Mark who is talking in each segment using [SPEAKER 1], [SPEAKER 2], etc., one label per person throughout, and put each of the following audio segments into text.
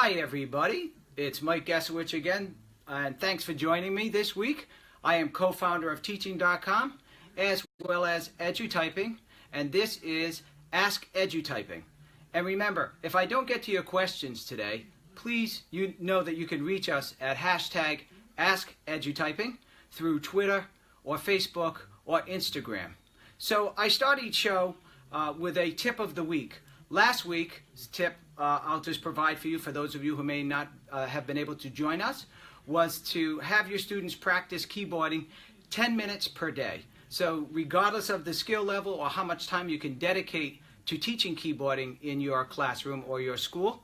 [SPEAKER 1] Hi everybody, it's Mike Gesowich again, and thanks for joining me this week. I am co-founder of Teaching.com as well as EduTyping, and this is Ask EduTyping. And remember, if I don't get to your questions today, please you know that you can reach us at hashtag AskEduTyping through Twitter or Facebook or Instagram. So I start each show with a tip of the week. Last week's tip I'll just provide for you, for those of you who may not have been able to join us, was to have your students practice keyboarding 10 minutes per day. So regardless of the skill level or how much time you can dedicate to teaching keyboarding in your classroom or your school,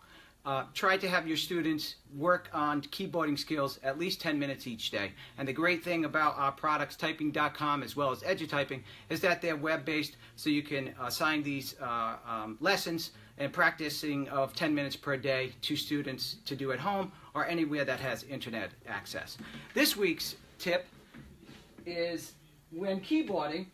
[SPEAKER 1] try to have your students work on keyboarding skills at least 10 minutes each day. And the great thing about our products, Teaching.com as well as EduTyping, is that they're web-based, so you can assign these lessons and practicing of 10 minutes per day to students to do at home or anywhere that has internet access. This week's tip is when keyboarding,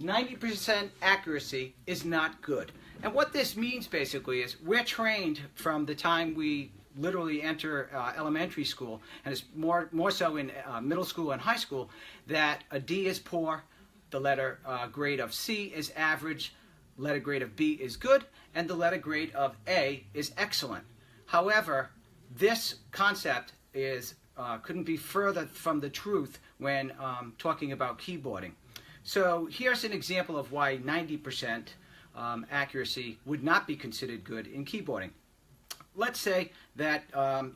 [SPEAKER 1] 90% accuracy is not good. And what this means basically is we're trained from the time we literally enter elementary school, and it's more so in middle school and high school, that a D is poor, the letter grade of C is average, letter grade of B is good, and the letter grade of A is excellent. However, this concept is couldn't be further from the truth when talking about keyboarding. So here's an example of why 90% accuracy would not be considered good in keyboarding. Let's say that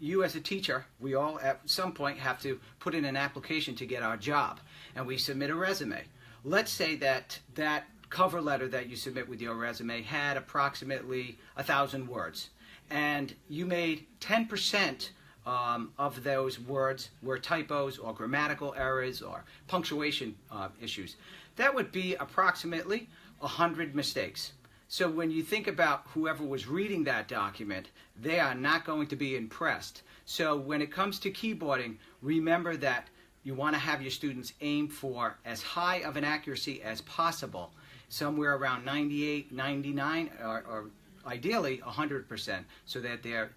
[SPEAKER 1] you as a teacher, we all at some point have to put in an application to get our job, and we submit a resume. Let's say that that cover letter that you submit with your resume had approximately 1,000 words, and you made 10% of those words were typos or grammatical errors or punctuation issues. That would be approximately 100 mistakes. So when you think about whoever was reading that document, they are not going to be impressed. So when it comes to keyboarding, remember that you want to have your students aim for as high of an accuracy as possible, somewhere around 98, 99, or ideally 100%, so that they're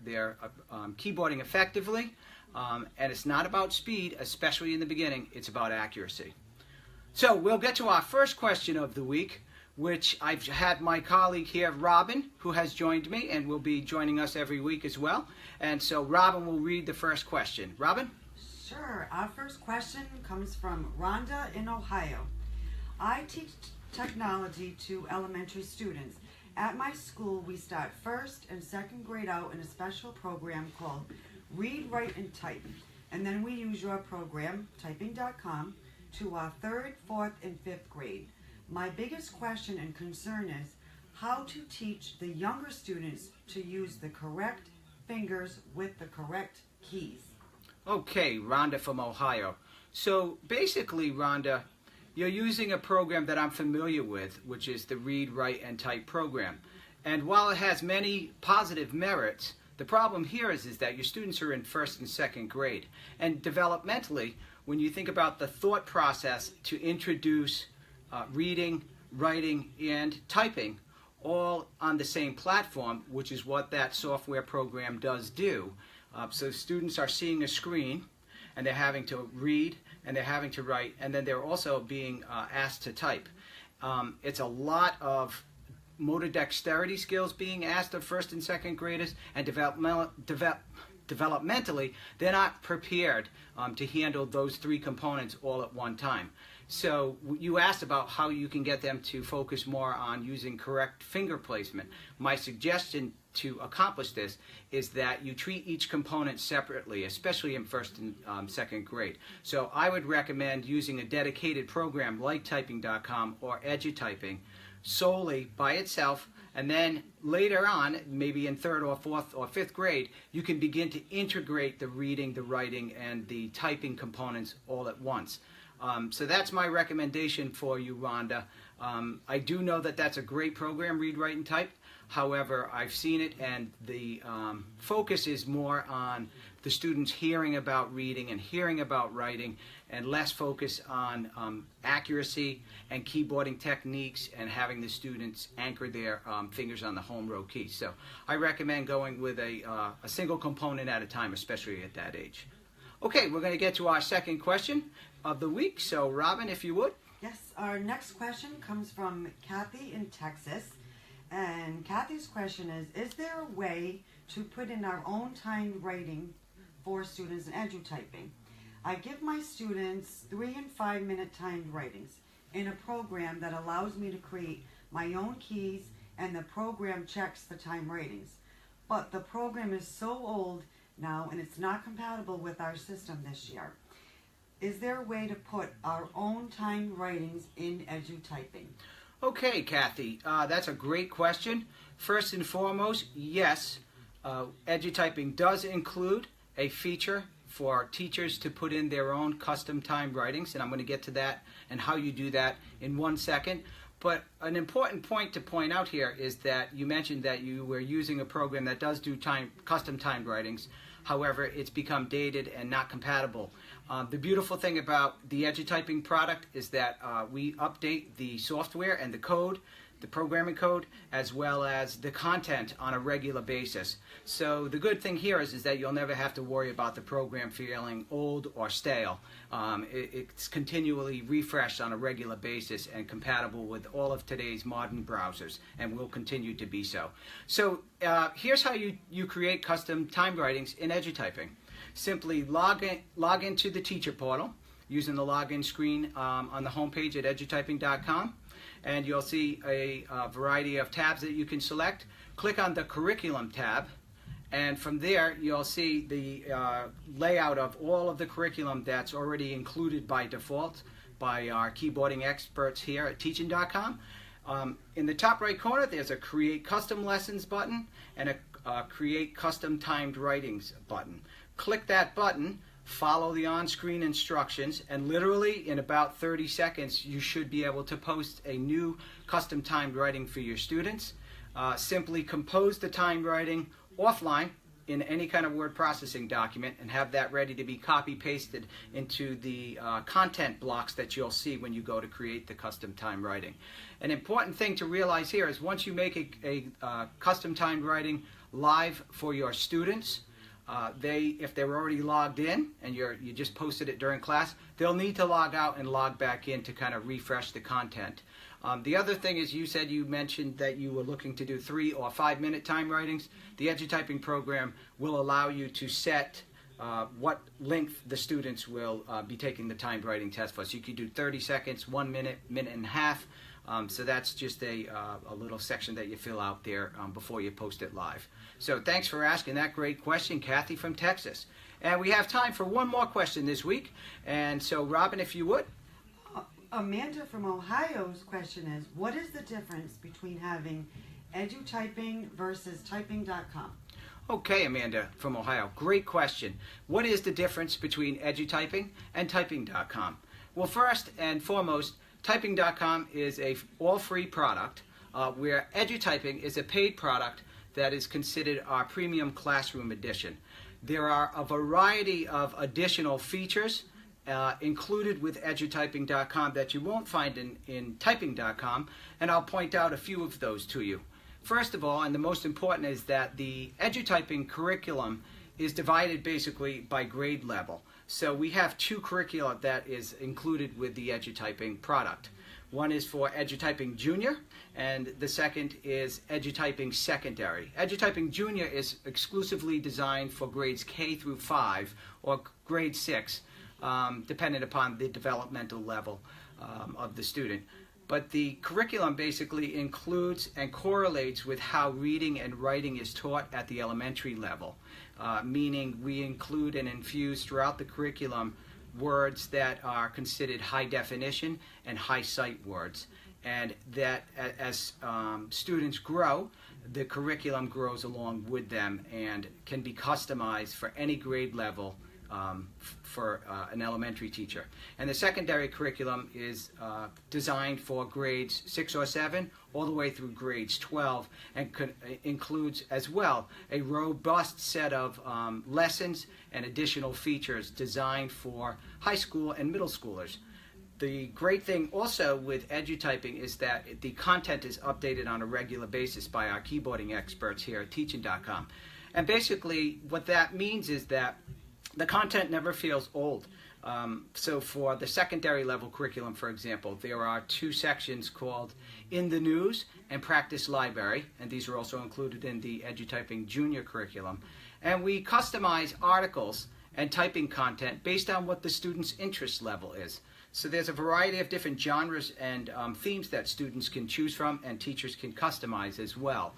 [SPEAKER 1] keyboarding effectively. And it's not about speed, especially in the beginning, it's about accuracy. So we'll get to our first question of the week, which I've had my colleague here, Robin, who has joined me and will be joining us every week as well. And so Robin will read the first question. Robin?
[SPEAKER 2] Sure. Our first question comes from Rhonda in Ohio. I teach technology to elementary students. At my school, we start first and second grade out in a special program called Read, Write, and Type. And then we use your program, Teaching.com, to our third, fourth, and fifth grade. My biggest question and concern is how to teach the younger students to use the correct fingers with the correct keys.
[SPEAKER 1] Okay, Rhonda from Ohio. So basically, Rhonda, you're using a program that I'm familiar with, which is the Read, Write, and Type program. And while it has many positive merits, the problem here is that your students are in first and second grade. And developmentally, when you think about the thought process to introduce reading, writing, and typing all on the same platform, which is what that software program does do. So students are seeing a screen, and they're having to read, and they're having to write, and then they're also being asked to type. It's a lot of motor dexterity skills being asked of first and second graders, and developmentally, they're not prepared to handle those three components all at one time. So you asked about how you can get them to focus more on using correct finger placement. My suggestion to accomplish this is that you treat each component separately, especially in first and second grade. So I would recommend using a dedicated program like Teaching.com or EduTyping solely by itself, and then later on, maybe in third or fourth or fifth grade, you can begin to integrate the reading, the writing, and the typing components all at once. So that's my recommendation for you, Rhonda. I do know that that's a great program, Read, Write, and Type. However, I've seen it, and the focus is more on the students hearing about reading and hearing about writing, and less focus on accuracy and keyboarding techniques and having the students anchor their fingers on the home row key. So I recommend going with a single component at a time, especially at that age. Okay, we're going to get to our second question of the week. So Robin, if you would.
[SPEAKER 2] Yes, our next question comes from Kathy in Texas. And Kathy's question is there a way to put in our own timed writing for students in EduTyping? I give my students 3 and 5 minute timed writings in a program that allows me to create my own keys, and the program checks the time ratings. But the program is so old now and it's not compatible with our system this year. Is there a way to put our own timed writings in EduTyping?
[SPEAKER 1] Okay, Kathy, that's a great question. First and foremost, yes, EduTyping does include a feature for teachers to put in their own custom timed writings, and I'm going to get to that and how you do that in 1 second. But an important point to point out here is that you mentioned that you were using a program that does do custom timed writings. However, it's become dated and not compatible. The beautiful thing about the EduTyping product is that we update the software and the code, the programming code, as well as the content on a regular basis. So the good thing here is that you'll never have to worry about the program feeling old or stale. It's continually refreshed on a regular basis and compatible with all of today's modern browsers, and will continue to be so. So here's how you create custom timed writings in EduTyping. Simply log into the teacher portal using the login screen on the homepage at EduTyping.com. And you'll see a variety of tabs that you can select. Click on the Curriculum tab, and from there you'll see the layout of all of the curriculum that's already included by default by our keyboarding experts here at Teaching.com. In the top right corner there's a Create Custom Lessons button and a Create Custom Timed Writings button. Click that button, follow the on-screen instructions, and literally in about 30 seconds you should be able to post a new custom timed writing for your students. Simply compose the timed writing offline in any kind of word processing document and have that ready to be copy-pasted into the content blocks that you'll see when you go to create the custom timed writing. An important thing to realize here is once you make a custom timed writing live for your students, if they were already logged in and you just posted it during class, they'll need to log out and log back in to kind of refresh the content. The other thing is you mentioned that you were looking to do 3 or 5 minute time writings. The EduTyping program will allow you to set what length the students will be taking the timed writing test for. So you could do 30 seconds, 1 minute, minute and a half. So that's just a little section that you fill out there before you post it live. So thanks for asking that great question, Kathy from Texas. And we have time for one more question this week. And so Robin, if you would.
[SPEAKER 2] Amanda from Ohio's question is, what is the difference between having EduTyping versus Typing.com?
[SPEAKER 1] Okay, Amanda from Ohio, great question. What is the difference between EduTyping and Typing.com? Well, first and foremost, Typing.com is a all-free product, where EduTyping is a paid product that is considered our premium classroom edition. There are a variety of additional features included with EduTyping.com that you won't find in Typing.com, and I'll point out a few of those to you. First of all, and the most important, is that the EduTyping curriculum is divided basically by grade level. So we have 2 curricula that is included with the EduTyping product. One is for EduTyping Junior, and the second is EduTyping Secondary. EduTyping Junior is exclusively designed for grades K through 5 or grade 6, dependent upon the developmental level of the student. But the curriculum basically includes and correlates with how reading and writing is taught at the elementary level, meaning we include and infuse throughout the curriculum words that are considered high definition and high sight words. And that as students grow, the curriculum grows along with them and can be customized for any grade level for an elementary teacher. And the secondary curriculum is designed for grades 6 or 7 all the way through grades 12, and includes as well a robust set of lessons and additional features designed for high school and middle schoolers. The great thing also with EduTyping is that the content is updated on a regular basis by our keyboarding experts here at Teaching.com. And basically what that means is that the content never feels old. So for the secondary level curriculum, for example, there are 2 sections called In the News and Practice Library, and these are also included in the EduTyping Junior curriculum. And we customize articles and typing content based on what the student's interest level is. So there's a variety of different genres and themes that students can choose from, and teachers can customize as well,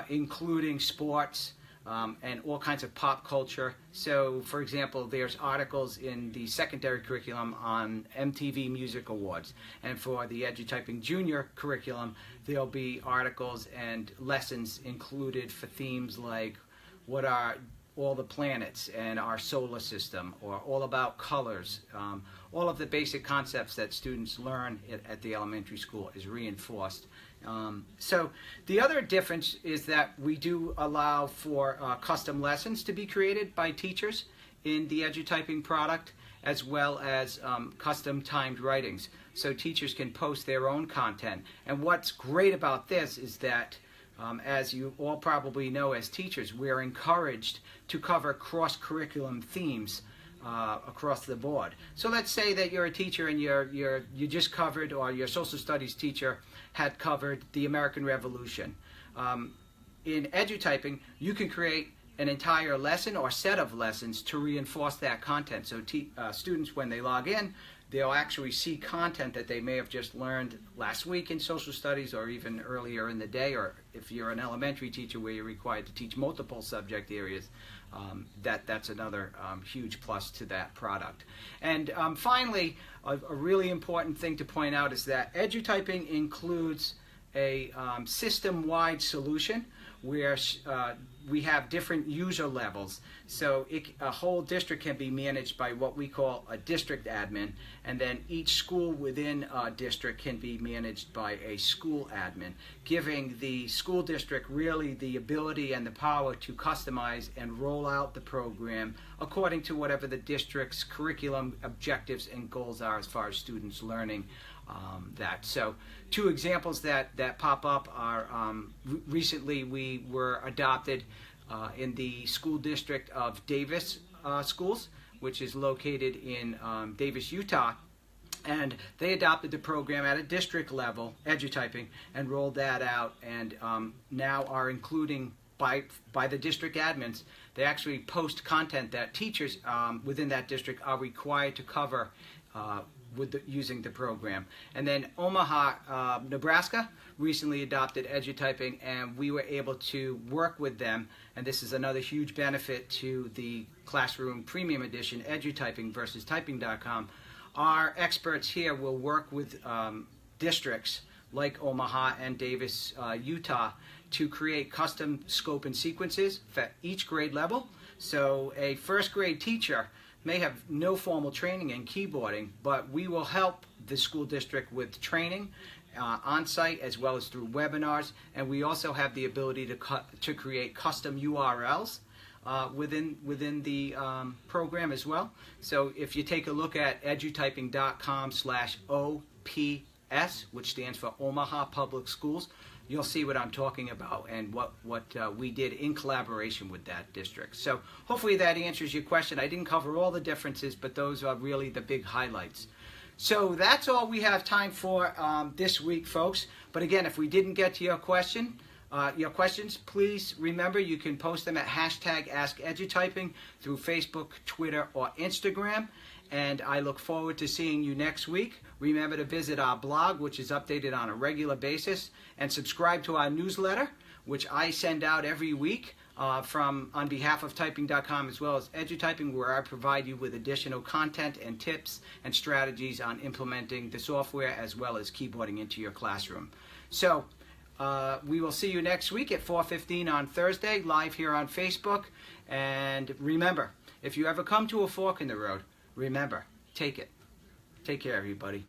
[SPEAKER 1] including sports, and all kinds of pop culture. So, for example, there's articles in the secondary curriculum on MTV Music Awards. And for the EduTyping Junior curriculum, there'll be articles and lessons included for themes like what are all the planets and our solar system, or all about colors. All of the basic concepts that students learn at the elementary school is reinforced. So the other difference is that we do allow for custom lessons to be created by teachers in the EduTyping product, as well as custom timed writings. So teachers can post their own content. And what's great about this is that as you all probably know as teachers, we're encouraged to cover cross-curriculum themes across the board. So let's say that you're a teacher and you just covered, or your social studies teacher had covered the American Revolution. In EduTyping, you can create an entire lesson or set of lessons to reinforce that content. So students, when they log in, they'll actually see content that they may have just learned last week in social studies, or even earlier in the day, or if you're an elementary teacher where you're required to teach multiple subject areas, that's another huge plus to that product. And finally, a really important thing to point out is that EduTyping includes a system-wide solution where we have different user levels. So a whole district can be managed by what we call a district admin, and then each school within a district can be managed by a school admin, giving the school district really the ability and the power to customize and roll out the program according to whatever the district's curriculum objectives and goals are as far as students learning that. So 2 examples that pop up are recently we were adopted in the school district of Davis Schools, which is located in Davis, Utah. And they adopted the program at a district level, EduTyping, and rolled that out, and now are including by the district admins. They actually post content that teachers within that district are required to cover using the program. And then Omaha, Nebraska recently adopted EduTyping, and we were able to work with them, and this is another huge benefit to the Classroom Premium Edition EduTyping versus Typing.com. Our experts here will work with districts like Omaha and Davis, Utah, to create custom scope and sequences for each grade level. So a first grade teacher may have no formal training in keyboarding, but we will help the school district with training on-site as well as through webinars, and we also have the ability to create custom URLs within the program as well. So if you take a look at edutyping.com/OPS, which stands for Omaha Public Schools, you'll see what I'm talking about and what we did in collaboration with that district. So hopefully that answers your question. I didn't cover all the differences, but those are really the big highlights. So that's all we have time for this week, folks. But again, if we didn't get to your questions, please remember you can post them at #AskEduTyping through Facebook, Twitter, or Instagram. And I look forward to seeing you next week. Remember to visit our blog, which is updated on a regular basis, and subscribe to our newsletter, which I send out every week on behalf of Typing.com as well as EduTyping, where I provide you with additional content and tips and strategies on implementing the software as well as keyboarding into your classroom. So we will see you next week at 4:15 on Thursday, live here on Facebook. And remember, If you ever come to a fork in the road, remember, take it. Take care, everybody.